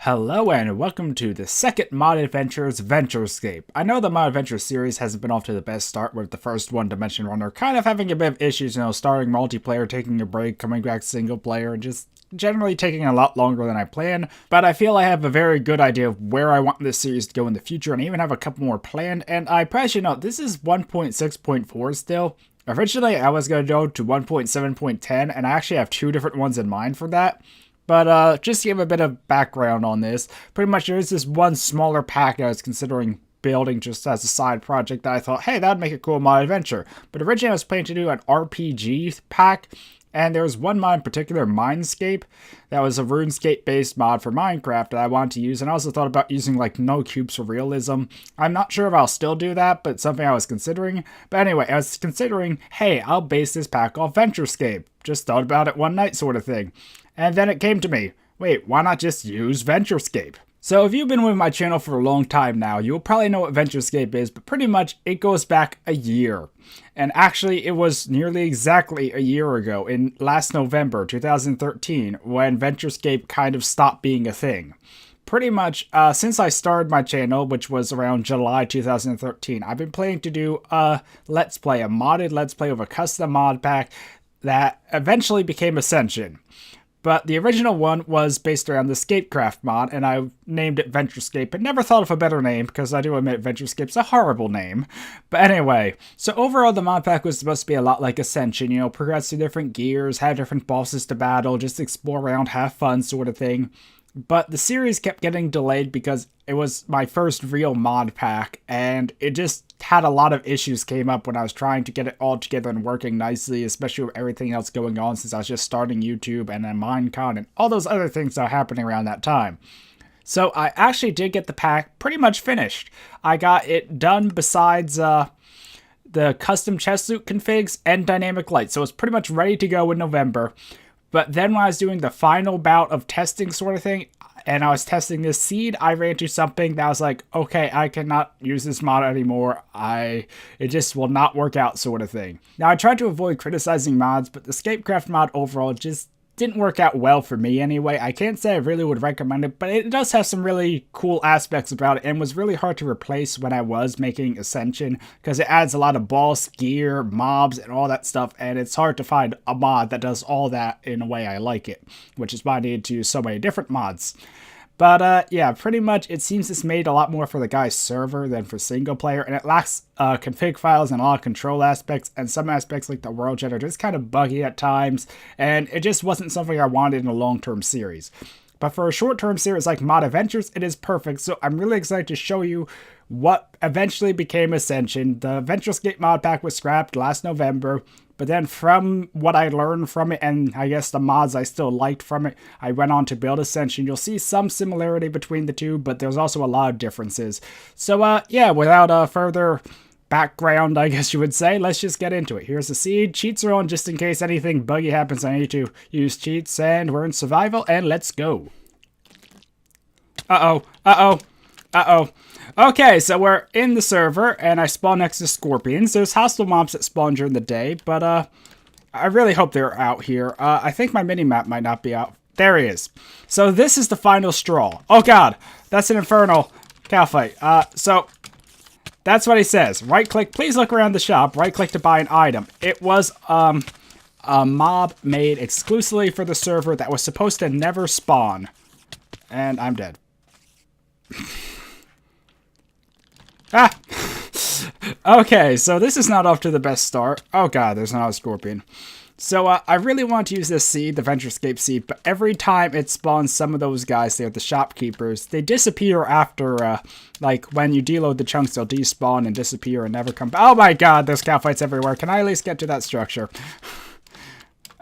Hello and welcome to the second Mod Adventures VentureScape. I know the Mod Adventures series hasn't been off to the best start with the first one-dimension runner kind of having a bit of issues, starting multiplayer, taking a break, coming back single player, and just generally taking a lot longer than I planned. But I feel I have a very good idea of where I want this series to go in the future, and I even have a couple more planned. And I probably should note, this is 1.6.4 still. Originally, I was going to go to 1.7.10, and I actually have two different ones in mind for that. But just to give a bit of background on this, pretty much there is this one smaller pack I was considering building just as a side project that I thought, hey, that would make a cool mod adventure. But originally I was planning to do an RPG pack, and there was one mod in particular, Mindscape, that was a RuneScape-based mod for Minecraft that I wanted to use, and I also thought about using like no cubes for realism. I'm not sure if I'll still do that, but it's something I was considering. But anyway, I was considering, hey, I'll base this pack off VentureScape. Just thought about it one night sort of thing. And then it came to me, wait, why not just use VentureScape? So if you've been with my channel for a long time now, you'll probably know what VentureScape is, but pretty much it goes back a year. And actually it was nearly exactly a year ago, in last November 2013, when VentureScape kind of stopped being a thing. Pretty much, since I started my channel, which was around July 2013, I've been planning to do a Let's Play, a modded Let's Play with a custom mod pack that eventually became Ascension. But the original one was based around the Scapecraft mod, and I named it VentureScape, and never thought of a better name, because I do admit VentureScape's a horrible name. But anyway, so overall the mod pack was supposed to be a lot like Ascension, progress through different gears, have different bosses to battle, just explore around, have fun sort of thing. But the series kept getting delayed because it was my first real mod pack, and it just had a lot of issues came up when I was trying to get it all together and working nicely, especially with everything else going on since I was just starting YouTube and then Minecon and all those other things that were happening around that time. So I actually did get the pack pretty much finished. I got it done besides the custom chest loot configs and dynamic lights, so it's pretty much ready to go in November. But then when I was doing the final bout of testing sort of thing, and I was testing this seed, I ran into something that was like, okay, I cannot use this mod anymore. It just will not work out sort of thing. Now, I tried to avoid criticizing mods, but the Scapecraft mod overall just didn't work out well for me anyway. I can't say I really would recommend it, but it does have some really cool aspects about it and was really hard to replace when I was making Ascension because it adds a lot of boss, gear, mobs, and all that stuff, and it's hard to find a mod that does all that in a way I like it, which is why I needed to use so many different mods. But yeah, pretty much it seems it's made a lot more for the guy's server than for single player, and it lacks config files and a lot of control aspects, and some aspects like the world gen are just kind of buggy at times, and it just wasn't something I wanted in a long-term series. But for a short-term series like Mod Adventures, it is perfect, so I'm really excited to show you what eventually became Ascension. The VentureScape mod pack was scrapped last November, but then from what I learned from it, and I guess the mods I still liked from it, I went on to build Ascension. You'll see some similarity between the two, but there's also a lot of differences. So yeah, without further background, I guess you would say, let's just get into it. Here's the seed. Cheats are on just in case anything buggy happens. I need to use cheats, and we're in survival, and let's go. Uh-oh, uh-oh, uh-oh. Okay, so we're in the server, and I spawn next to scorpions. There's hostile mobs that spawn during the day, but I really hope they're out here. I think my mini-map might not be out. There he is. So this is the final straw. Oh god, that's an infernal cow fight. So that's what he says. Right-click, please look around the shop. Right-click to buy an item. It was a mob made exclusively for the server that was supposed to never spawn. And I'm dead. Ah! Okay, so this is not off to the best start. Oh god, there's another scorpion. So I really want to use this seed, the VentureScape seed, but every time it spawns some of those guys there, the shopkeepers, they disappear after, like, when you deload the chunks, they'll despawn and disappear and never come back. Oh my god, there's cow fights everywhere. Can I at least get to that structure?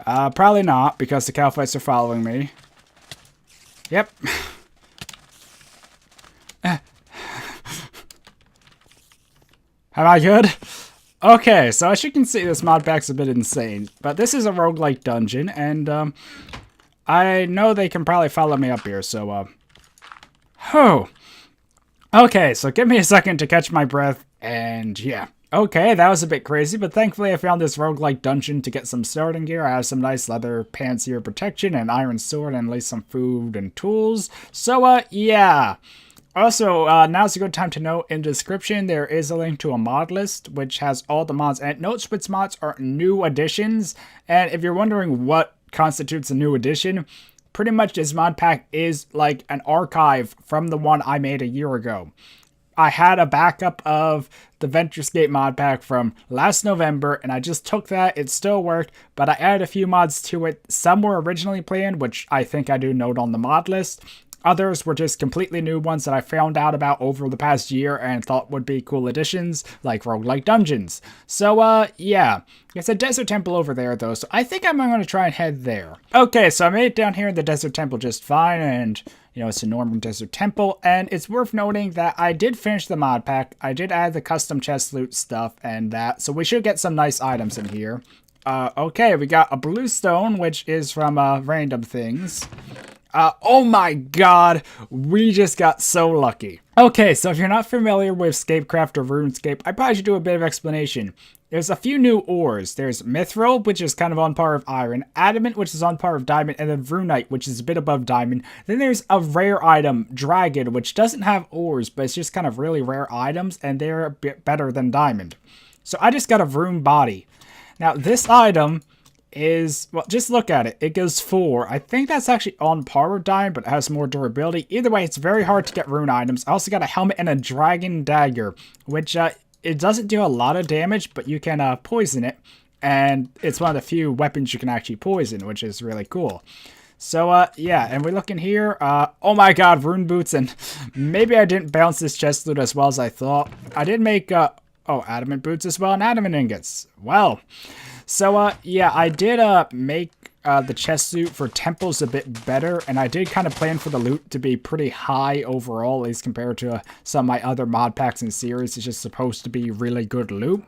Probably not, because the cow fights are following me. Yep. Am I good? Okay, so as you can see, this mod pack's a bit insane. But this is a roguelike dungeon, and I know they can probably follow me up here, so okay, so give me a second to catch my breath, and yeah. Okay, that was a bit crazy, but thankfully I found this roguelike dungeon to get some starting gear. I have some nice leather pants here, protection, an iron sword, and at least some food and tools. So, yeah. Also, now's a good time to note in the description there is a link to a mod list which has all the mods, and notes which mods are new additions. And if you're wondering what constitutes a new addition, pretty much this mod pack is like an archive from the one I made a year ago. I had a backup of the VentureScape mod pack from last November, and I just took that. It still worked, but I added a few mods to it. Some were originally planned, which I think I do note on the mod list. Others were just completely new ones that I found out about over the past year and thought would be cool additions, like roguelike dungeons. So, yeah. It's a desert temple over there, though, so I think I'm going to try and head there. Okay, so I made it down here in the desert temple just fine, and, you know, it's a normal desert temple, and it's worth noting that I did finish the mod pack. I did add the custom chest loot stuff and that, so we should get some nice items in here. Okay, we got a blue stone, which is from, random things. Oh my god, we just got so lucky. Okay, so if you're not familiar with Scapecraft or RuneScape, I probably should do a bit of explanation. There's a few new ores. There's Mithril, which is kind of on par with Iron, Adamant, which is on par with Diamond, and then Runite, which is a bit above Diamond. Then there's a rare item, Dragon, which doesn't have ores, but it's just kind of really rare items, and they're a bit better than Diamond. So I just got a Rune Body. Now, this item is, well, just look at it. It goes 4. I think that's actually on par with Diamond, but it has more durability. Either way, it's very hard to get rune items. I also got a helmet and a dragon dagger, which it doesn't do a lot of damage, but you can poison it. And it's one of the few weapons you can actually poison, which is really cool. So, yeah, and we look in here. Oh my god, rune boots, and maybe I didn't bounce this chest loot as well as I thought. I did make, adamant boots as well, and adamant ingots. Well, so, yeah, I did make the chest loot for temples a bit better, and I did kind of plan for the loot to be pretty high overall, at least compared to some of my other mod packs and series. It's just supposed to be really good loot.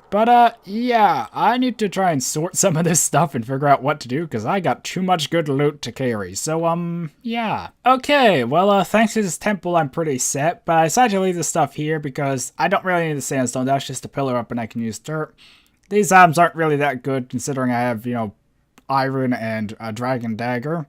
But, yeah, I need to try and sort some of this stuff and figure out what to do, because I got too much good loot to carry. So, yeah. Okay, well, thanks to this temple, I'm pretty set, but I decided to leave this stuff here because I don't really need the sandstone. That's just a pillar up and I can use dirt. These items aren't really that good, considering I have, you know, iron and a dragon dagger.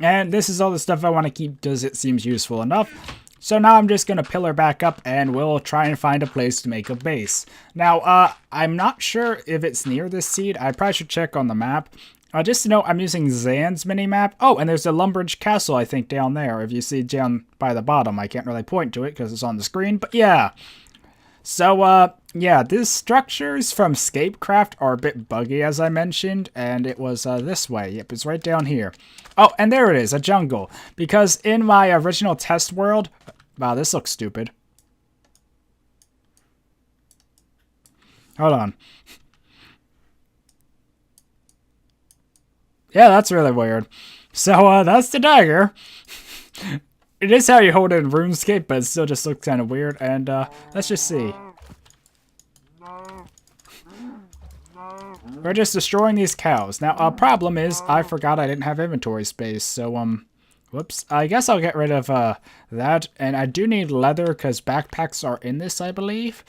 And this is all the stuff I want to keep because it seems useful enough. So now I'm just going to pillar back up and we'll try and find a place to make a base. Now, I'm not sure if it's near this seed. I probably should check on the map. Just to note, I'm using Zan's minimap. Oh, and there's a Lumbridge Castle, I think, down there. If you see down by the bottom, I can't really point to it because it's on the screen. But yeah. So, yeah, these structures from Scapecraft are a bit buggy, as I mentioned, and it was this way. Yep, it's right down here. Oh, and there it is, a jungle. Because in my original test world... Wow, this looks stupid. Hold on. Yeah, that's really weird. So, that's the dagger. It is how you hold it in RuneScape, but it still just looks kind of weird. And let's just see. We're just destroying these cows. Now, a problem is I forgot I didn't have inventory space. So, whoops. I guess I'll get rid of that. And I do need leather because backpacks are in this, I believe.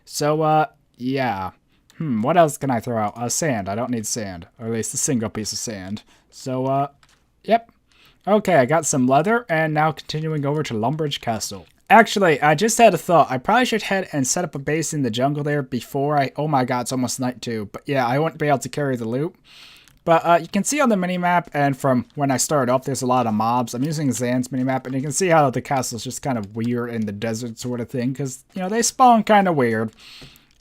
So, yeah. What else can I throw out? Sand. I don't need sand. Or at least a single piece of sand. So, yep. Okay, I got some leather, and now continuing over to Lumbridge Castle. Actually, I just had a thought. I probably should head and set up a base in the jungle there before I... Oh my god, it's almost night too. But yeah, I won't be able to carry the loot. But you can see on the minimap, and from when I started off, there's a lot of mobs. I'm using Zan's minimap, and you can see how the castle's just kind of weird in the desert sort of thing. Because, you know, they spawn kind of weird.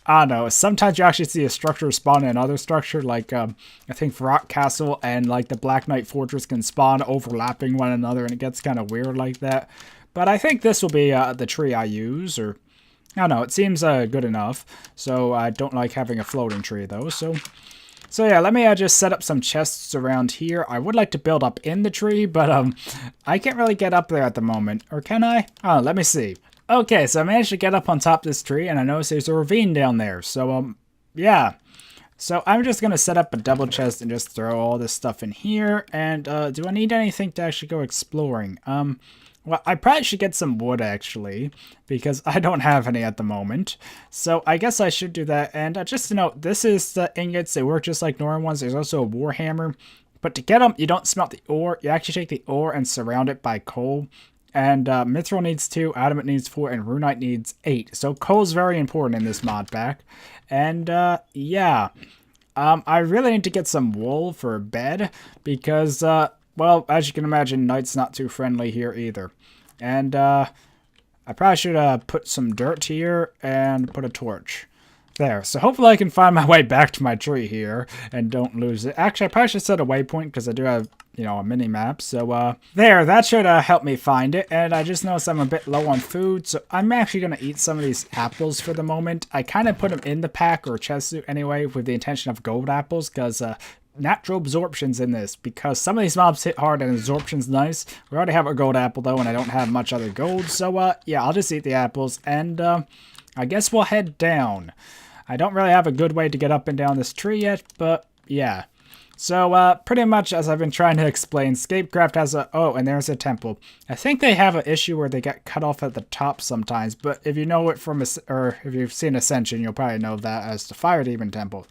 I don't know, sometimes you actually see a structure spawn in another structure, like, I think Rock Castle and, like, the Black Knight Fortress can spawn overlapping one another, and it gets kind of weird like that. But I think this will be the tree I use, or, I don't know, it seems good enough. So I don't like having a floating tree, though, so yeah, let me just set up some chests around here. I would like to build up in the tree, but, I can't really get up there at the moment. Or can I? Oh, let me see. Okay, so I managed to get up on top of this tree, and I noticed there's a ravine down there. So, yeah. So I'm just going to set up a double chest and just throw all this stuff in here. And, do I need anything to actually go exploring? Well, I probably should get some wood, actually, because I don't have any at the moment. So I guess I should do that. And just to note, this is the ingots. They work just like normal ones. There's also a warhammer. But to get them, you don't smelt the ore. You actually take the ore and surround it by coal. And mithril needs 2, adamant needs 4, and runite needs 8. So coal's very important in this mod pack. And yeah, I really need to get some wool for a bed because, well, as you can imagine, night's not too friendly here either. And I probably should put some dirt here and put a torch. There. So hopefully I can find my way back to my tree here and don't lose it. Actually, I probably should set a waypoint because I do have, you know, a mini map. So there, that should help me find it. And I just noticed I'm a bit low on food, so I'm actually going to eat some of these apples for the moment. I kind of put them in the pack or chest suit anyway with the intention of gold apples because natural absorption's in this because some of these mobs hit hard and absorption's nice. We already have a gold apple though and I don't have much other gold. So yeah, I'll just eat the apples and I guess we'll head down. I don't really have a good way to get up and down this tree yet, but yeah. So, pretty much as I've been trying to explain, Scapecraft has a... Oh, and there's a temple. I think they have an issue where they get cut off at the top sometimes, but if you know it from... or if you've seen Ascension, you'll probably know that as the Fire Demon Temple.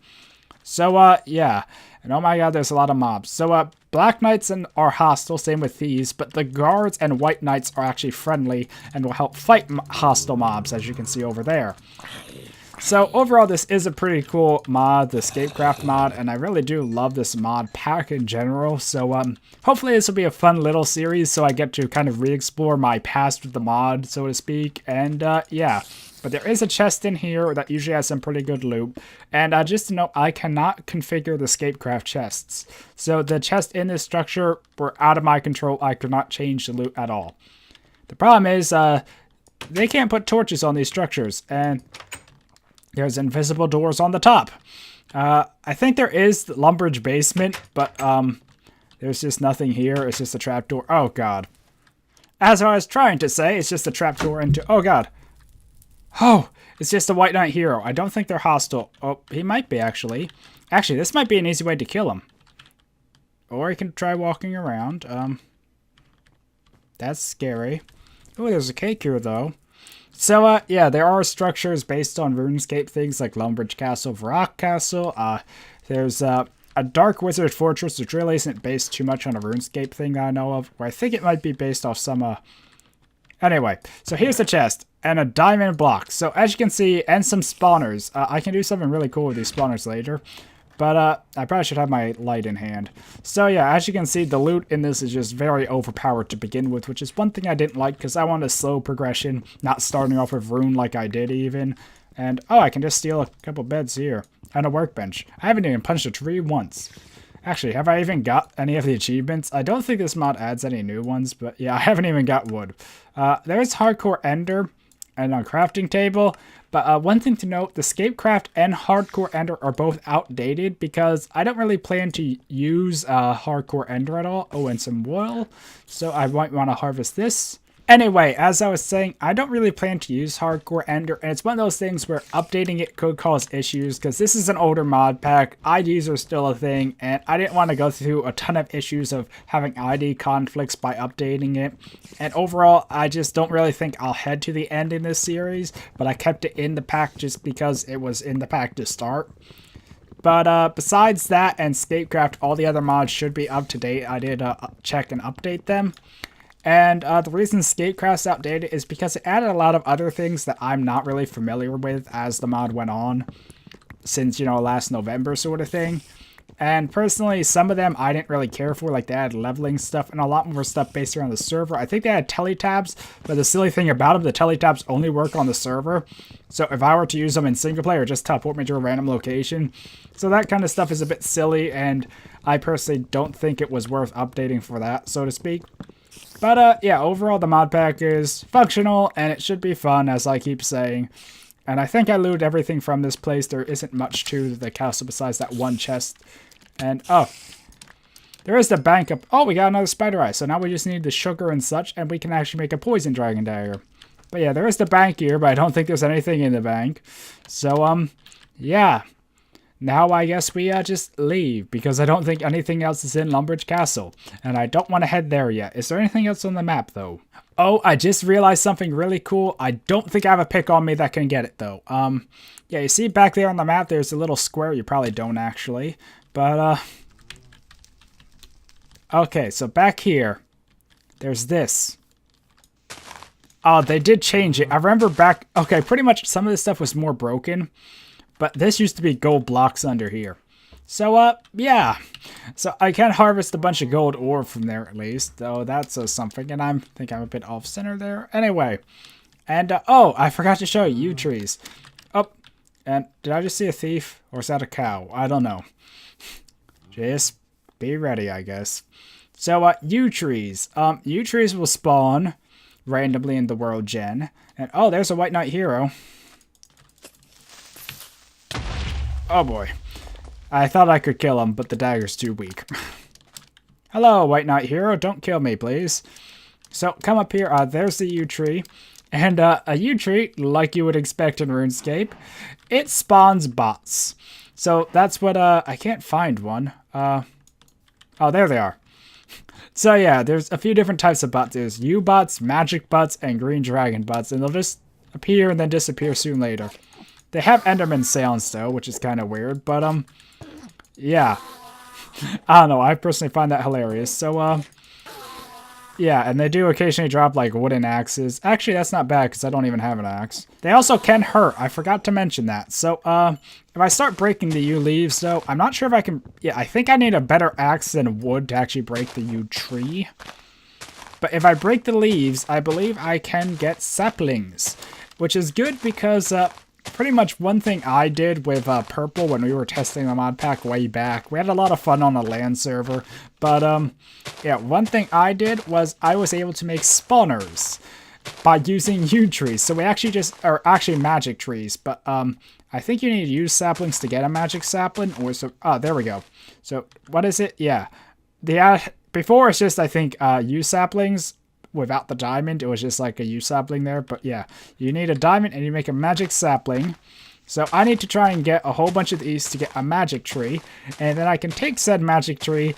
So, yeah. And oh my god, there's a lot of mobs. So, Black Knights are hostile, same with thieves, but the guards and White Knights are actually friendly and will help fight hostile mobs, as you can see over there. So overall, this is a pretty cool mod, the Scapecraft mod, and I really do love this mod pack in general. So hopefully this will be a fun little series so I get to kind of re-explore my past with the mod, so to speak. And yeah, but there is a chest in here that usually has some pretty good loot. And just to note, I cannot configure the Scapecraft chests. So the chests in this structure were out of my control. I could not change the loot at all. The problem is they can't put torches on these structures, and there's invisible doors on the top. I think there is the Lumbridge basement, but there's just nothing here. It's just a trapdoor. Oh, God. As I was trying to say, it's just a trapdoor into... Oh, God. Oh, it's just a White Knight hero. I don't think they're hostile. Oh, he might be, actually. Actually, this might be an easy way to kill him. Or he can try walking around. That's scary. Oh, there's a cake here, though. So, yeah, there are structures based on RuneScape things like Lumbridge Castle, Varrock Castle. There's a Dark Wizard Fortress, which really isn't based too much on a RuneScape thing that I know of, where I think it might be based off some, Anyway, so here's the chest, and a diamond block. So, as you can see, and some spawners. I can do something really cool with these spawners later. But I probably should have my light in hand. So yeah, as you can see, the loot in this is just very overpowered to begin with, which is one thing I didn't like because I wanted a slow progression, not starting off with rune like I did even. And oh, I can just steal a couple beds here and a workbench. I haven't even punched a tree once. Actually, have I even got any of the achievements? I don't think this mod adds any new ones, but yeah, I haven't even got wood. There's Hardcore Ender and a crafting table. But one thing to note, the Scapecraft and Hardcore Ender are both outdated because I don't really plan to use Hardcore Ender at all. Oh, and some wool. So I might want to harvest this. Anyway, as I was saying, I don't really plan to use Hardcore Ender, and it's one of those things where updating it could cause issues, because this is an older mod pack, IDs are still a thing, and I didn't want to go through a ton of issues of having ID conflicts by updating it. And overall, I just don't really think I'll head to the end in this series, but I kept it in the pack just because it was in the pack to start. But besides that and Scapecraft, all the other mods should be up to date. I did check and update them. And the reason Scapecraft's outdated is because it added a lot of other things that I'm not really familiar with as the mod went on since, you know, last November sort of thing. And personally, some of them I didn't really care for, like they had leveling stuff and a lot more stuff based around the server. I think they had teletabs, but the silly thing about them, the teletabs only work on the server. So if I were to use them in single player, just teleport me to a random location. So that kind of stuff is a bit silly, and I personally don't think it was worth updating for that, so to speak. But yeah, overall the mod pack is functional, and it should be fun, as I keep saying. And I think I looted everything from this place. There isn't much to the castle besides that one chest. And, oh, there is the bank up. Oh, we got another spider eye. So now we just need the sugar and such, and we can actually make a poison dragon dagger. But yeah, there is the bank here, but I don't think there's anything in the bank. So, yeah. now I guess we just leave, because I don't think anything else is in Lumbridge Castle, and I don't want to head there yet. Is there anything else on the map, though? Oh, I just realized something really cool. I don't think I have a pick on me that can get it, though. Yeah, you see back there on the map, there's a little square. You probably don't, actually. But, okay, so back here, there's this. Oh, they did change it. I remember back... Okay, pretty much some of this stuff was more broken. But this used to be gold blocks under here. So, yeah. So I can harvest a bunch of gold ore from there at least. Though that's something. And I think I'm a bit off-center there. Anyway. And, oh, I forgot to show you yew trees. Oh, and did I just see a thief? Or is that a cow? I don't know. Just be ready, I guess. So, yew trees. Yew trees will spawn randomly in the world gen. And, oh, there's a White Knight hero. Oh boy. I thought I could kill him, but the dagger's too weak. Hello, White Knight hero. Don't kill me, please. So, come up here. There's the yew tree. And a yew tree, like you would expect in RuneScape, it spawns bots. So, that's what, I can't find one. Oh, there they are. So, yeah, there's a few different types of bots. There's yew bots, magic bots, and green dragon bots. And they'll just appear and then disappear soon later. They have Enderman sounds, though, which is kind of weird, but, yeah. I don't know, I personally find that hilarious, so, yeah, and they do occasionally drop, like, wooden axes. Actually, that's not bad, because I don't even have an axe. They also can hurt, I forgot to mention that. So, if I start breaking the yew leaves, though, I'm not sure if I can... Yeah, I think I need a better axe than wood to actually break the yew tree. But if I break the leaves, I believe I can get saplings, which is good because, pretty much one thing I did with Purple when we were testing the mod pack way back. We had a lot of fun on a LAN server. But, yeah, one thing I did was I was able to make spawners by using yew trees. So we actually or actually magic trees. But, I think you need to use saplings to get a magic sapling. Or so, oh, there we go. So, what is it? Yeah. Before it's just, I think, yew saplings. Without the diamond, it was just like a yew sapling there. But yeah, you need a diamond and you make a magic sapling. So I need to try and get a whole bunch of these to get a magic tree. And then I can take said magic tree,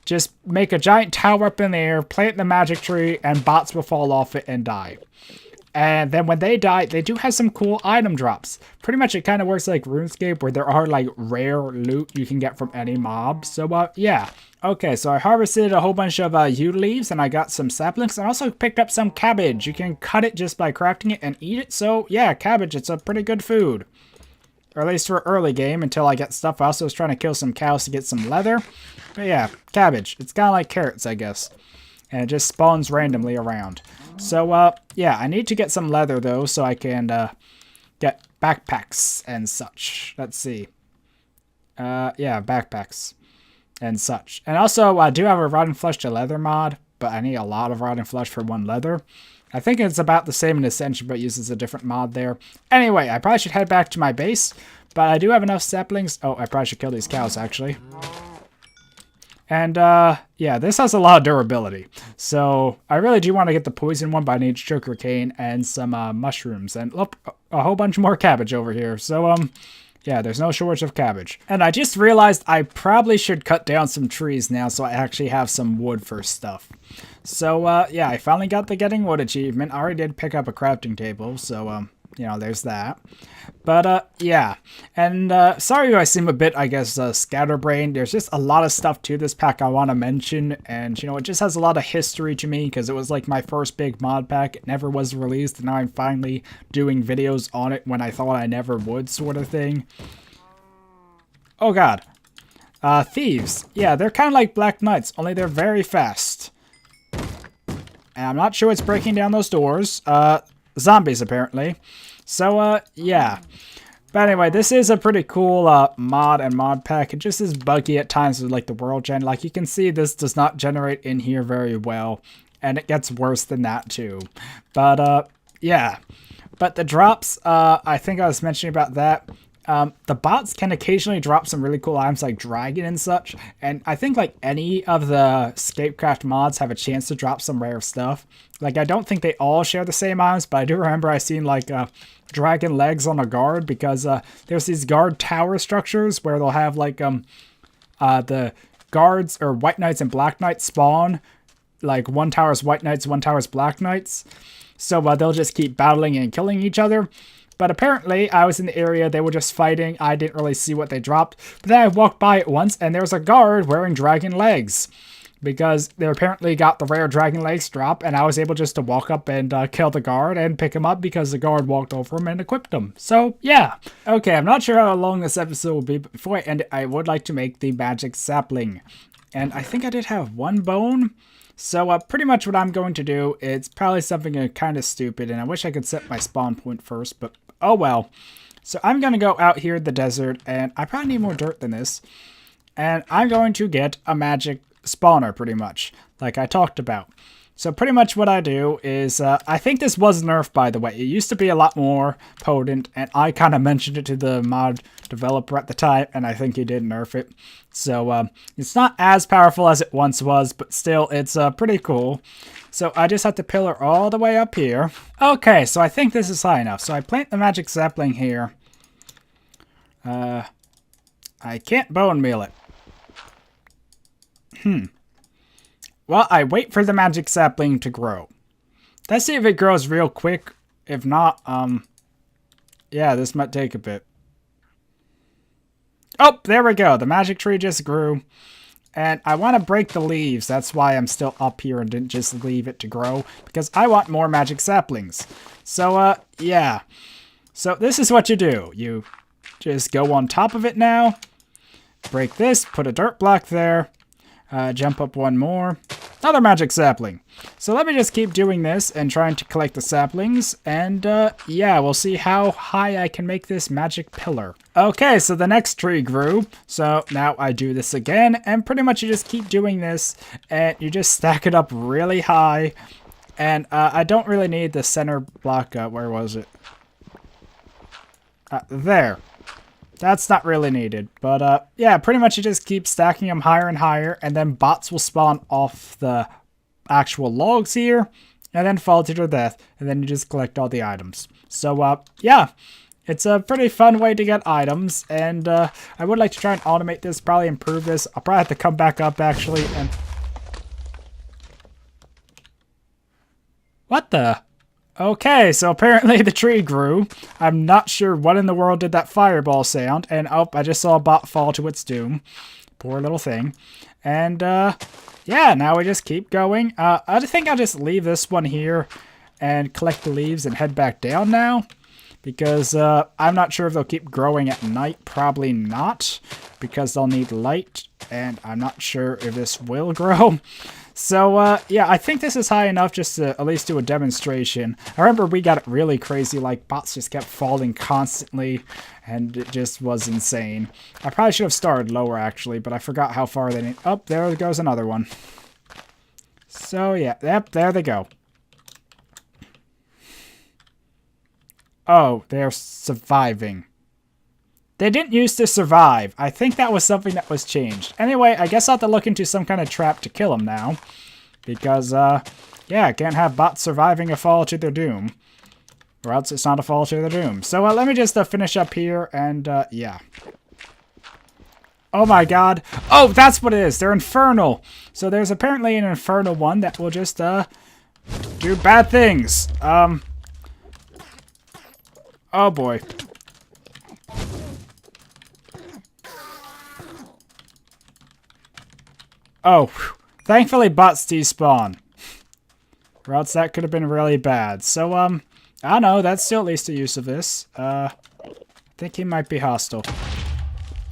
just make a giant tower up in the air, plant the magic tree, and bots will fall off it and die. And then when they die, they do have some cool item drops. Pretty much it kind of works like RuneScape, where there are like rare loot you can get from any mob. So yeah. Okay, so I harvested a whole bunch of yew leaves, and I got some saplings. I also picked up some cabbage. You can cut it just by crafting it and eat it. So yeah, cabbage, it's a pretty good food. Or at least for early game, until I get stuff. I also was trying to kill some cows to get some leather. But yeah, cabbage. It's kind of like carrots, I guess. And it just spawns randomly around. So, yeah, I need to get some leather, though, so I can, get backpacks and such. Let's see. Yeah, backpacks and such. And also, I do have a rotten flesh to leather mod, but I need a lot of rotten flesh for one leather. I think it's about the same in Ascension, but uses a different mod there. Anyway, I probably should head back to my base, but I do have enough saplings. Oh, I probably should kill these cows, actually. And, yeah, this has a lot of durability. So, I really do want to get the poison one, but I need sugar cane and some, mushrooms. And, look, a whole bunch more cabbage over here. So, yeah, there's no shortage of cabbage. And I just realized I probably should cut down some trees now so I actually have some wood for stuff. So, yeah, I finally got the Getting Wood achievement. I already did pick up a crafting table, so, you know, there's that. But, yeah. And, sorry if I seem a bit, I guess, scatterbrained. There's just a lot of stuff to this pack I want to mention. And, you know, it just has a lot of history to me because it was, like, my first big mod pack. It never was released, and now I'm finally doing videos on it when I thought I never would, sort of thing. Oh, God. Thieves. Yeah, they're kind of like Black Knights, only they're very fast. And I'm not sure what's breaking down those doors. Zombies, apparently. So, yeah. But anyway, this is a pretty cool mod and mod pack. It just is buggy at times with, like, the world gen. Like, you can see this does not generate in here very well. And it gets worse than that, too. But, yeah. But the drops, I think I was mentioning about that. The bots can occasionally drop some really cool items like dragon and such, and I think like any of the Scapecraft mods have a chance to drop some rare stuff. Like I don't think they all share the same items, but I do remember I seen like dragon legs on a guard because there's these guard tower structures where they'll have like the guards or white knights and black knights spawn. Like one tower's white knights, one tower's black knights. So they'll just keep battling and killing each other. But apparently, I was in the area, they were just fighting, I didn't really see what they dropped. But then I walked by it once, and there was a guard wearing dragon legs. Because they apparently got the rare dragon legs drop, and I was able just to walk up and kill the guard and pick him up because the guard walked over him and equipped him. So, yeah. Okay, I'm not sure how long this episode will be, but before I end it, I would like to make the magic sapling. And I think I did have one bone. So pretty much what I'm going to do, it's probably something kind of stupid, and I wish I could set my spawn point first, but oh well. So I'm going to go out here in the desert, and I probably need more dirt than this. And I'm going to get a magic spawner, pretty much, like I talked about. So pretty much what I do is, I think this was nerfed, by the way. It used to be a lot more potent, and I kind of mentioned it to the mod developer at the time, and I think he did nerf it. So it's not as powerful as it once was, but still, it's pretty cool. So I just have to pillar all the way up here. Okay, so I think this is high enough. So I plant the magic sapling here. I can't bone meal it. Well, I wait for the magic sapling to grow. Let's see if it grows real quick. If not, yeah, this might take a bit. Oh, there we go. The magic tree just grew. And I want to break the leaves. That's why I'm still up here and didn't just leave it to grow. Because I want more magic saplings. So, yeah. So this is what you do. You just go on top of it now. Break this. Put a dirt block there. Jump up one more. Another magic sapling. So let me just keep doing this and trying to collect the saplings. And yeah, we'll see how high I can make this magic pillar. Okay, so the next tree grew. So now I do this again. And pretty much you just keep doing this. And you just stack it up really high. And I don't really need the center block. Where was it? There. That's not really needed, but yeah, pretty much you just keep stacking them higher and higher, and then bots will spawn off the actual logs here, and then fall to their death, and then you just collect all the items. So, yeah, it's a pretty fun way to get items, and I would like to try and automate this, probably improve this. I'll probably have to come back up, actually, and... What the... Okay, so apparently the tree grew. I'm not sure what in the world did that fireball sound. And oh, I just saw a bot fall to its doom. Poor little thing. And yeah, now we just keep going. I think I'll just leave this one here and collect the leaves and head back down now. Because I'm not sure if they'll keep growing at night. Probably not. Because they'll need light. And I'm not sure if this will grow. So, yeah, I think this is high enough just to at least do a demonstration. I remember we got it really crazy, like, bots just kept falling constantly, and it just was insane. I probably should have started lower, actually, but I forgot how far they need... Oh, there goes another one. So, yeah, yep, there they go. Oh, they're surviving. They didn't used to survive. I think that was something that was changed. Anyway, I guess I'll have to look into some kind of trap to kill them now. Because, yeah, I can't have bots surviving a fall to their doom. Or else it's not a fall to their doom. So let me just finish up here and, yeah. Oh my god. Oh, that's what it is. They're infernal. So there's apparently an infernal one that will just, do bad things. Oh boy. Oh, thankfully bots despawn. Or else that could have been really bad. So, I don't know, that's still at least a use of this. I think he might be hostile.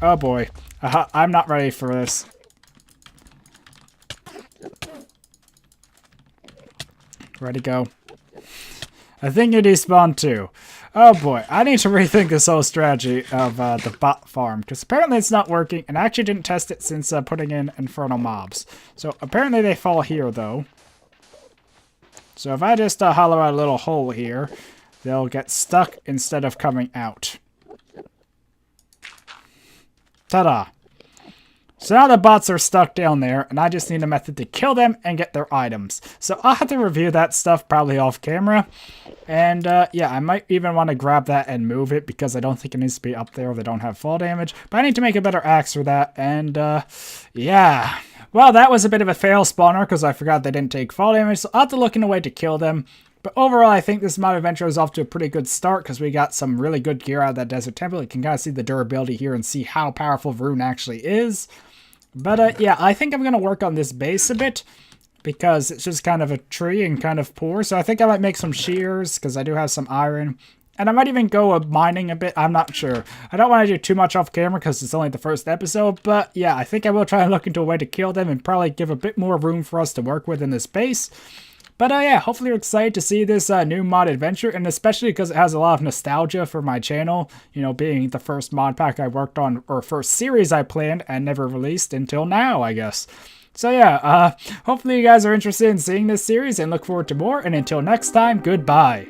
Oh boy. I'm not ready for this. Ready to go. I think you despawn too. Oh boy, I need to rethink this whole strategy of the bot farm, because apparently it's not working, and I actually didn't test it since putting in infernal mobs. So apparently they fall here, though. So if I just hollow out a little hole here, they'll get stuck instead of coming out. Ta-da. So now the bots are stuck down there, and I just need a method to kill them and get their items. So I'll have to review that stuff probably off camera. And yeah, I might even want to grab that and move it because I don't think it needs to be up there if they don't have fall damage. But I need to make a better axe for that, and yeah. Well, that was a bit of a fail spawner because I forgot they didn't take fall damage, so I'll have to look in a way to kill them. But overall, I think this mod adventure is off to a pretty good start because we got some really good gear out of that desert temple. You can kind of see the durability here and see how powerful Rune actually is. But yeah, I think I'm going to work on this base a bit because it's just kind of a tree and kind of poor. So I think I might make some shears because I do have some iron. And I might even go mining a bit. I'm not sure. I don't want to do too much off camera because it's only the first episode. But yeah, I think I will try and look into a way to kill them and probably give a bit more room for us to work with in this base. But yeah, hopefully you're excited to see this new mod adventure, and especially because it has a lot of nostalgia for my channel, you know, being the first mod pack I worked on, or first series I planned and never released until now, I guess. So yeah, hopefully you guys are interested in seeing this series and look forward to more, and until next time, goodbye.